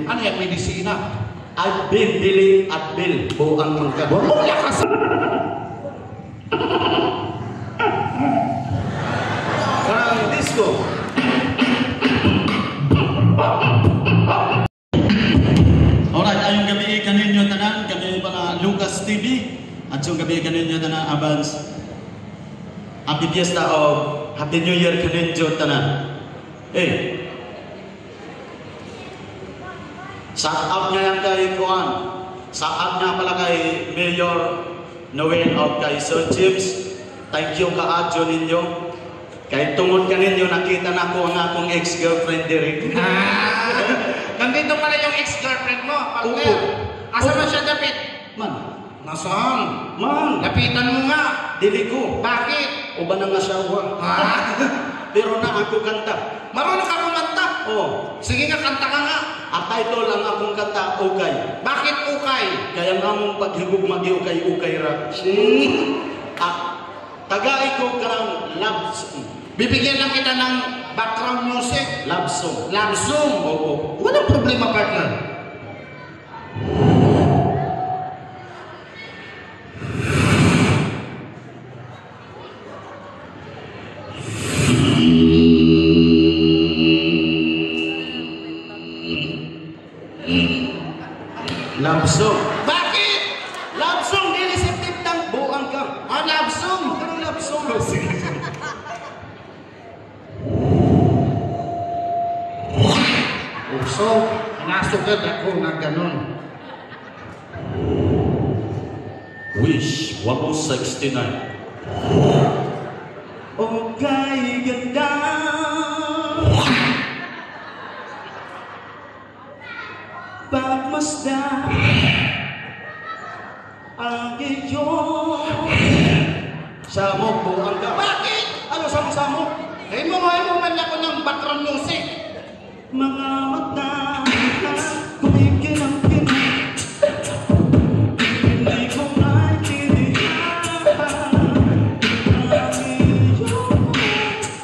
Ano yung medisina? Adbil, dili, adbil, buang mangkabot. Wala ka sa... Karang disco. Alright, ayong gabi kaninyo tanan, kami pala Lucas TV. At yung gabi kaninyo tanan, Abans. Happy Fiesta o Happy New Year kaninyo tanan. Shout out nga yan kay Kuan. Shout out nga pala kay Mayor Noel o kay Sir James. Thank you kaadyo ninyo. Kay tungod ka ninyo, nakita na ko ang akong ex-girlfriend diri. Nandito pala yung ex-girlfriend mo, partner. Asa man siya dapit? Man. Nasaan? Man. Lapitan mo nga. Dili ko. Bakit? Uban ang asawa. Pero na ako kanta. Marunong ka kumanta? Oh. Sige nga, kanta ka nga. At ito lang akong kanta, ukay. Bakit ukay? Kaya nga mong paghigog magi-ukay-ukay ra. Tagay ko karang love song. Bibigyan lang kita ng background music. Love song. Love song. Oo. Walang problema, partner. Love song. Bakit? Love song, dili siptip tang buang ka. Love song. Karang love song. Sige. So, nasugad ako na ganun. Wish 169. Okay, ganda. Pagmasdan ang iyong samok buang ka. Bakit? Ano samok-samok? Ay mo man ako ng background music. Mga mata kumikinang-kinang, hindi ko maintindihan ang iyong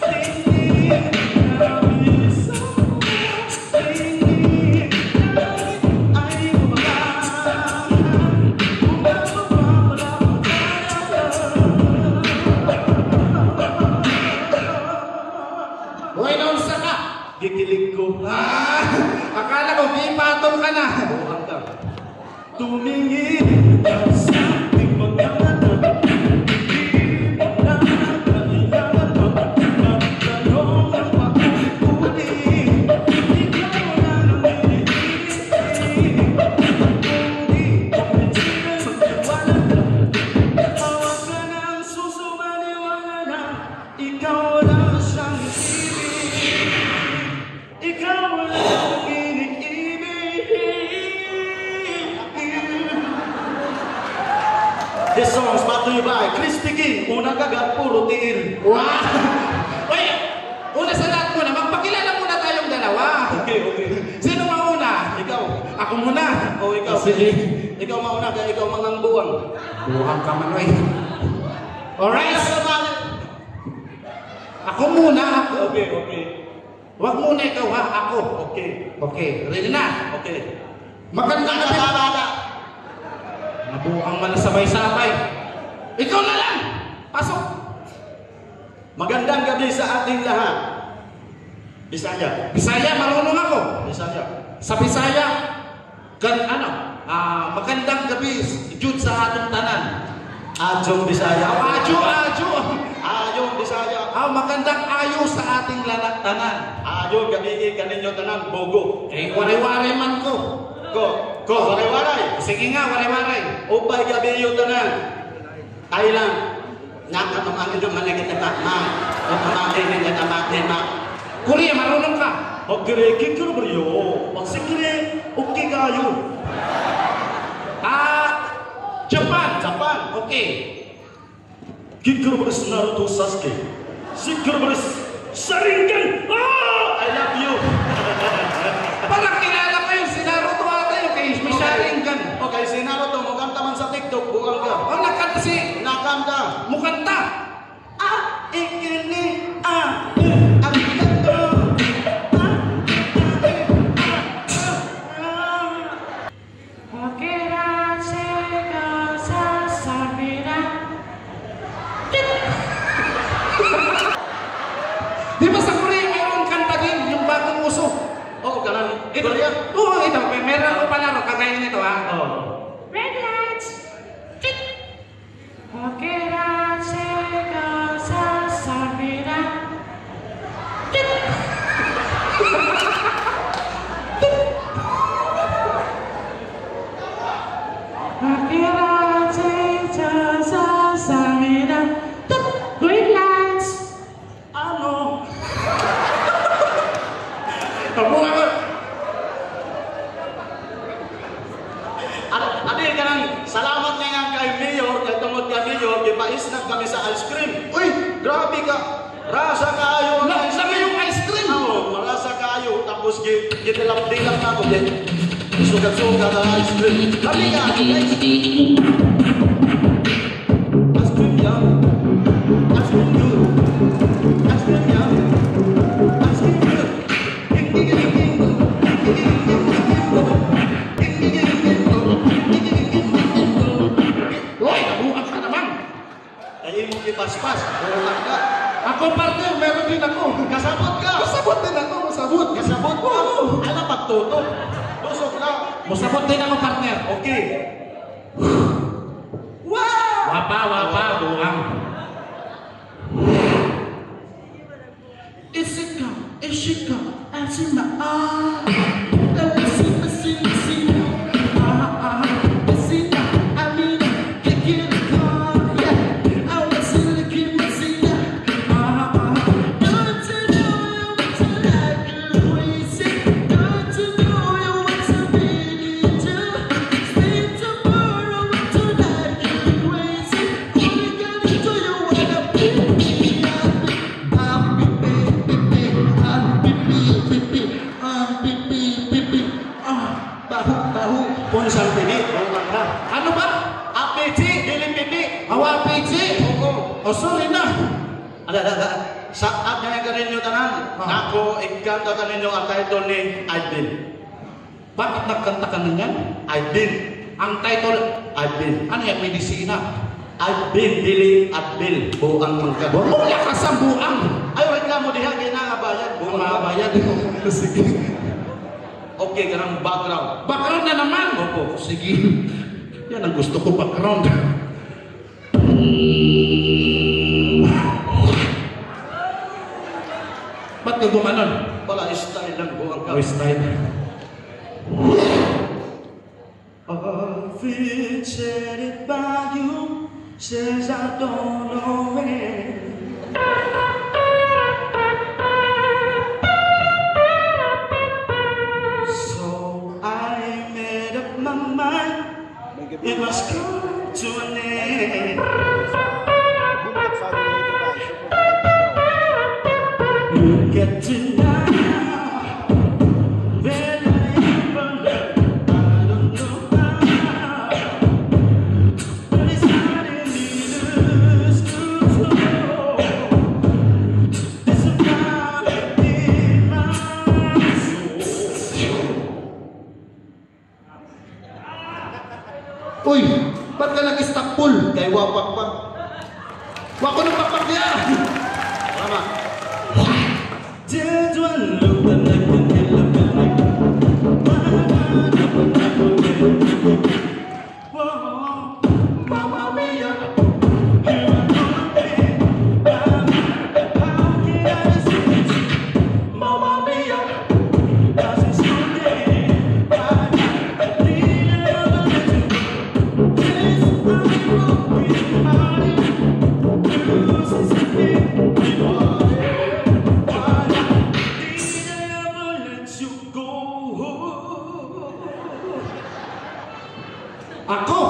tingin. Dahil sa tingin ay gumagana kung ano ba wala Hoy, naunsa ka? gikilig ko. Akala ko, may patong ka na. Buang ka. Tumingin ka sa ating magkakanan. Hindi mo na kailangan magtanong ng paulit-ulit. Ikaw na lang iniisip. Hindi ko pinsinan magtiwala ka. Tawag ka ng susumaniwala na ikaw lang siyang ibig. Ikaw lang iniibig. This song is brought to you by Crispy King, unang kagat, puro tiil. Wow! Uy, una sa lahat muna, magpakilala muna tayong dalawa. Okay, okay. Sino mauna? Ikaw. Ako muna. O ikaw. Sige. Ikaw mauna, kaya ikaw mangang buwang. Buhang ka man, oy. Alright. Alright. Ako muna, ako. Okay, okay. Wag muna ikaw ha, ako. Okay. Okay, ready na? Okay. Magandang gabi. Nabuang man na sabay-sabay. Ikaw na lang! Pasok! Magandang gabi sa ating lahat. Bisaya. Bisaya, marunong ako. Bisaya. Sa Bisaya, magandang gabi, Jud sa atong tanan. Adyong Bisaya. Adyo. Adyong Bisaya. Magandang ayo sa ating tanan. Adyong gabi kaninyo tanan, bogo. Eh, wari-wari man ko. Ko, waray-waray. Sige nga, wari-wari. Upay gabi yung tanan. Thailand. Nakatamangin naman na kita ma. Nakatamangin na kita ma. Korea, marunong ka. Pagkire, kikiro ba yun? Pagsikire, okay kayo. Japan. Okay. Kikiro ba sa Naruto Sasuke? Sikiro ba sa Sharingan? Ito, Korea? oo, ito. Meron ko palaro, kagaya nito ha. Oh. Red lights. Chit. Kira seka sasabira. Chit. Kira seka sasabira. Green lights. Ano? Tabuhan ko. Adi ka nang salamat nga kay Mayor, kay tungod kay Mayor, gipaisnak kami sa ice cream. Uy, grabe ka. Rasa kaayo. Lami yung ice cream. Oo, marasa kaayo. Tapos gitilap-dilap na ako. Sugat-sugat ang ice cream. Lami ka. Ice cream yum. Ice cream good. Ice cream yum. Ice cream good. Hoy, nabuhat ka naman. Ay, mo ipaspas. Buhat ka. Ako partner, meron din ako. Kasabot ka. Masabot din ako, masabot. Kasabot ka. Ala, pagtutok. Tusok lang. Masabot din ako partner. Okay. Wapa, buang. Isika, asima, Punsang pili. Buhat ka. Ano ba? Apiti, dili pipi. Awa, PG. Oo. O, sorry na. Ada. Saat nga ka ninyo tanan, ako ikanta ka ninyo ang title ni Aydin. Bakit nagkanta ka na yan? Aydin. Ang title, Aydin. ano yan, medisina? Aydin, dili, Adbil. Buang mangka. Wala ka sa buang. Ay, wait lang mo diha, ginangabayan. Ang Buang ka. mabayan. Sige. Okay, ganang background. Background na naman. Opo. Sige. Yan ang gusto ko, background. Ba't ka gumanon? Wala, style lang. Buang ka. Oh, style. Officiated by you says I don't know when. So I made up my mind. It must come to an end. You get to know when I ever learned. I don't know how, but it's not in me to slow. There's a fire in my soul. Uy, ba't ka nag-istanbul? Kay wapak pa. Wako nang papagya! Tama. Did one look like a killer like whoa, Mamma Mia, here I come again. How can I say it? Mamma Mia, does it so day? I need another little. This I broke with heart. This is a big reward. Ako?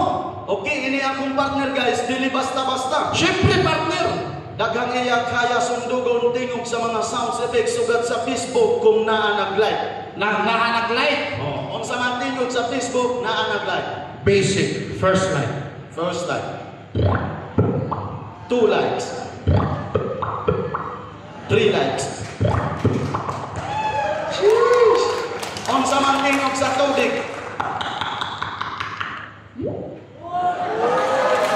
Okay, ini akong partner guys, dili basta-basta. Siyempre, partner! Daghang iya kaya sundugon tingog sa mga sound effects sugat sa Facebook kung naa nag-like. Nag-like? Oh, unsa man tingog sa Facebook naa nag-like. Basic, first like. First like. 2 likes. 3 likes. Sheesh. Unsa man tingog sa tubig.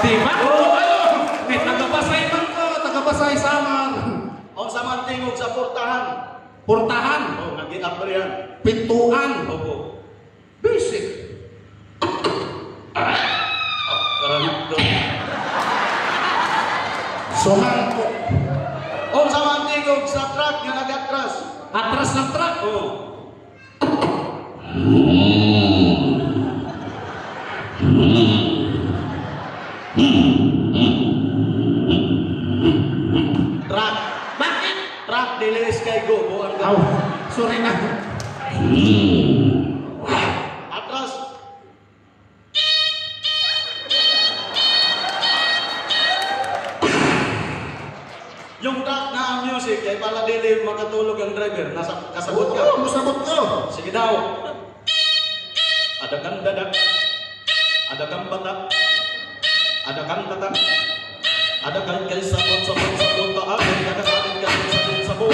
Diba? Oh, ano? May tagapasay man ko, tagapasay samar. Unsa man tingog sa portahan. Portahan. Oh, nag-i-upper yan. Pintuan. Opo. Basic. Oh, karanap doon. Sohangko. Oh, sa mantigog sa truck nga nag-atras. Atras ng truck. Oh. Truck. Bakit? Truck dilis kay go. Buwan ka. Aw, sorry na. Atras. Yung truck na ang music, kay pala dili makatulog ang driver. Nasa kasabot ka. Oo, musabot ko. Sige daw. Ada kang dadak. Ada kang batak. Ada kang tatak. Ada kang kay sabot taak. Ada kang kay sabot.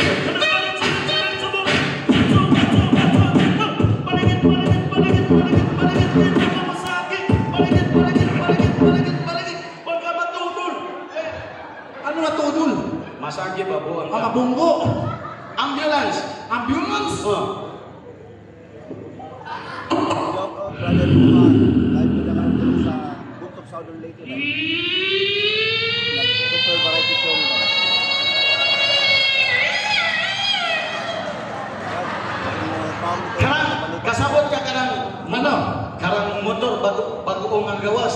Pagka matutol. Ano na tudol? Masagi ba buwan ka? Makabunggo. Ambulance. Ambulance. Oh. Shout out, brother Iman. Live ko na karoon sa Buktok Southern Lake. Super variety show nila. Karang kasabot ka karang Ano? karang motor bago ang gawas.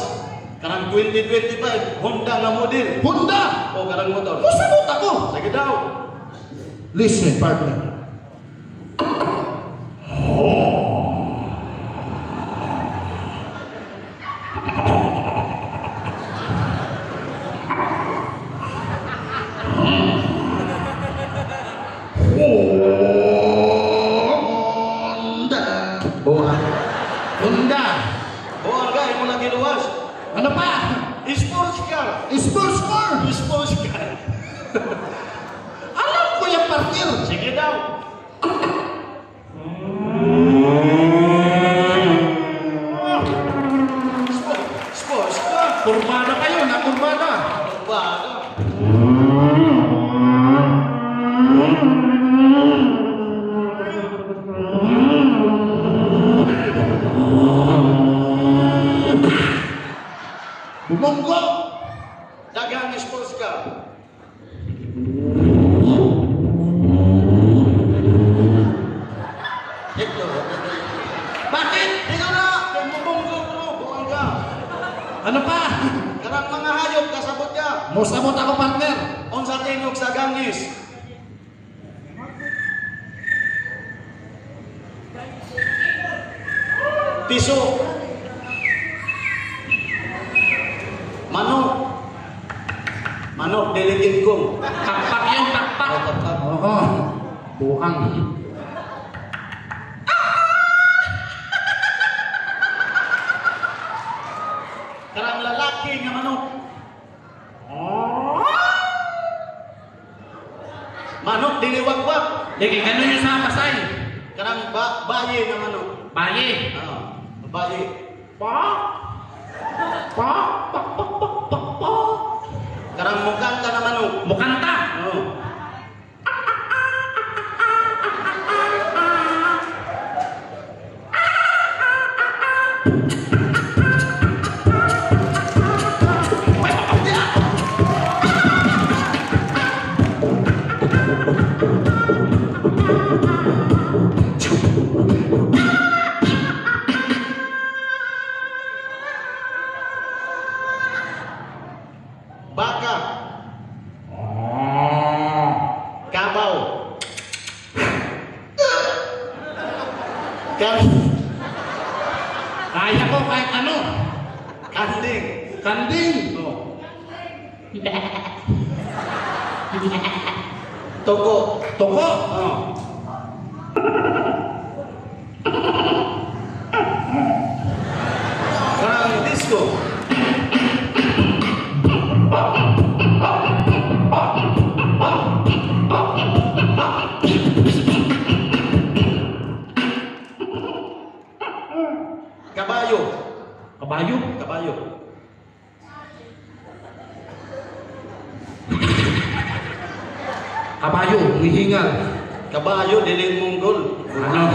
Karang 2025 Honda nga model. Honda. O karang motor. Musabot ako. Sige daw. Listen, partner. Honda. Buwan. Honda. Buwan ka, imo lagi luwas. Ano pa? Sports car. Sports car. Sports car. Alam ko yung partner. Sige daw. Sports car. Kurbada kayo, na kurbada. Bago. Bumonggo. Dagang sports car. Ito. Bakit? Ikaw na. Kaya mabunggo bro. Buwan ka. Ano pa? Karang mga hayop kasabot ka. Musabot ako, partner. On sa tingog sa gangis. Piso. Manok. Manok, diligin kong. Takpak yung takpak. Oo. Buang. Karang lalaki nga manok. Manok, diliwag-wag. Sige, ano yung sa Pasay? Karang bayi nga manok. Baye. Bayi. Pa. Pa. Pa. Pa. Pa. Pa. Pa. Karang mukanta na manok. Mukanta. Oh. Baka. Kabaw. Kaya ko kahit ano. Kanding. Kanding. Oh. Toko. Toko. Oh. Karang disco. Kabayo. Kabayo. Kabayo. Kabayo. Hihingal. Kabayo, dili Monggol. Ano?